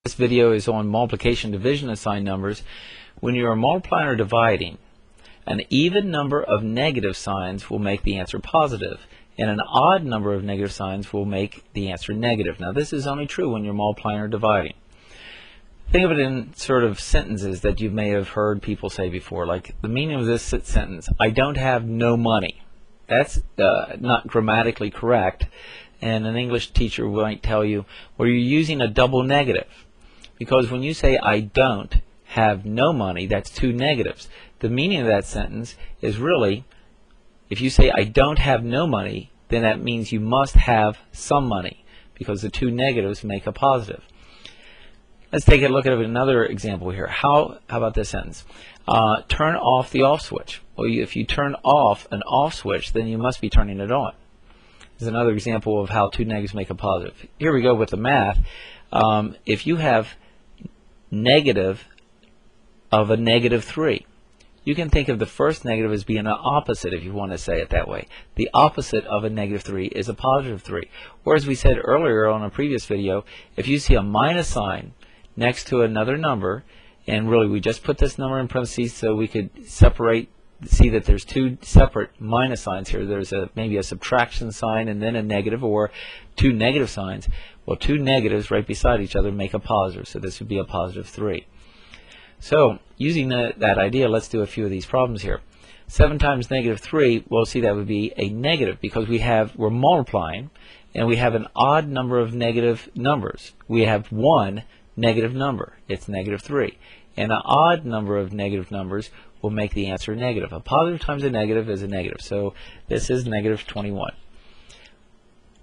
This video is on multiplication division of signed numbers. When you are multiplying or dividing, an even number of negative signs will make the answer positive, and an odd number of negative signs will make the answer negative. Now this is only true when you're multiplying or dividing. Think of it in sort of sentences that you may have heard people say before, like the meaning of this sentence: I don't have no money. That's not grammatically correct, and an English teacher might tell you, well, you're using a double negative. Because when you say I don't have no money, that's two negatives. The meaning of that sentence is really, if you say I don't have no money, then that means you must have some money, because the two negatives make a positive. Let's take a look at another example here. How about this sentence? Turn off the off switch. Well, if you turn off an off switch, then you must be turning it on. This is another example of how two negatives make a positive. Here we go with the math. If you have negative of a -3, you can think of the first negative as being an opposite, if you want to say it that way. The opposite of a -3 is a +3. Or as we said earlier on a previous video, if you see a minus sign next to another number, and really we just put this number in parentheses so we could see that there's two separate minus signs here. There's maybe a subtraction sign and then a negative, or two negative signs. Well, two negatives right beside each other make a positive, so this would be a +3. So using that idea, let's do a few of these problems here. 7 times -3, we'll see that would be a negative, because we're multiplying and we have an odd number of negative numbers. We have one negative number, it's -3, and an odd number of negative numbers will make the answer negative. A positive times a negative is a negative, so this is -21.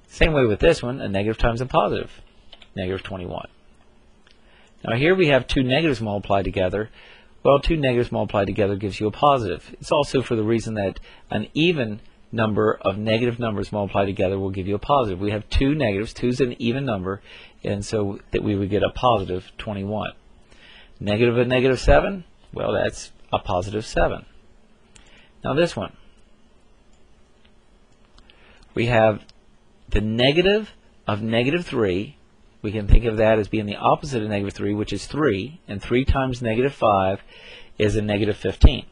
Same way with this one, a negative times a positive, -21. Now here we have two negatives multiplied together. Well, two negatives multiplied together gives you a positive. It's also for the reason that an even number of negative numbers multiplied together will give you a positive. We have two negatives, 2 is an even number, and so that we would get a +21. Negative of -7, well, that's a +7. Now this one, we have the negative of -3. We can think of that as being the opposite of -3, which is 3, and 3 times -5 is a -15.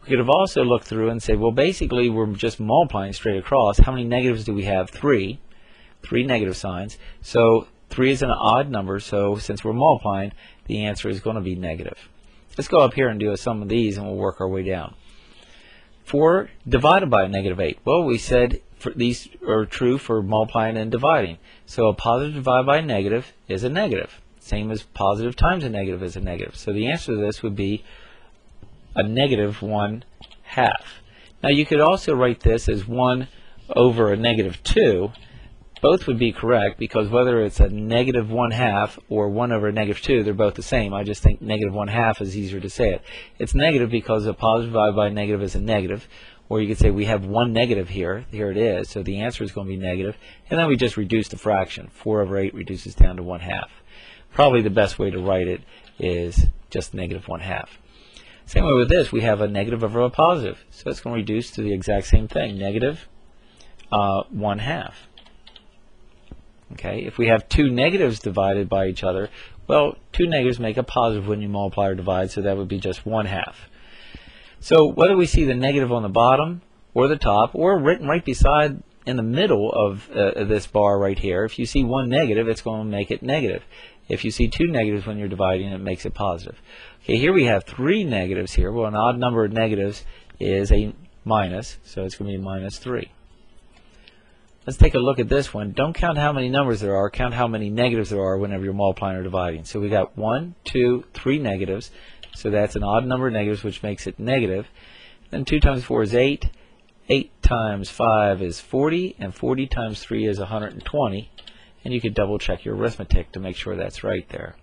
We could have also looked through and say, well, basically we're just multiplying straight across. How many negatives do we have? 3 negative signs. So 3 is an odd number, so since we're multiplying, the answer is going to be negative. Let's go up here and do a sum of these, and we'll work our way down. 4 divided by a -8. Well, we said these are true for multiplying and dividing. So a positive divided by a negative is a negative. Same as positive times a negative is a negative. So the answer to this would be a -1/2. Now you could also write this as 1 over a -2. Both would be correct, because whether it's a -1/2 or 1 over a -2, they're both the same. I just think -1/2 is easier to say it. It's negative because a positive divided by a negative is a negative. Or you could say we have one negative here. Here it is. So the answer is going to be negative. And then we just reduce the fraction. 4 over 8 reduces down to 1/2. Probably the best way to write it is just -1/2. Same way with this. We have a negative over a positive. So it's going to reduce to the exact same thing. -1/2. Okay, if we have two negatives divided by each other, well, two negatives make a positive when you multiply or divide, so that would be just 1/2. So whether we see the negative on the bottom or the top, or written right beside in the middle of this bar right here, if you see one negative, it's going to make it negative. If you see two negatives when you're dividing, it makes it positive. Okay, here we have 3 negatives here. Well, an odd number of negatives is a minus, so it's going to be -3. Let's take a look at this one. Don't count how many numbers there are, count how many negatives there are whenever you're multiplying or dividing. So we got 1, 2, 3 negatives. So that's an odd number of negatives, which makes it negative. Then 2 times 4 is 8. 8 times 5 is 40, and 40 times 3 is 120. And you could double check your arithmetic to make sure that's right there.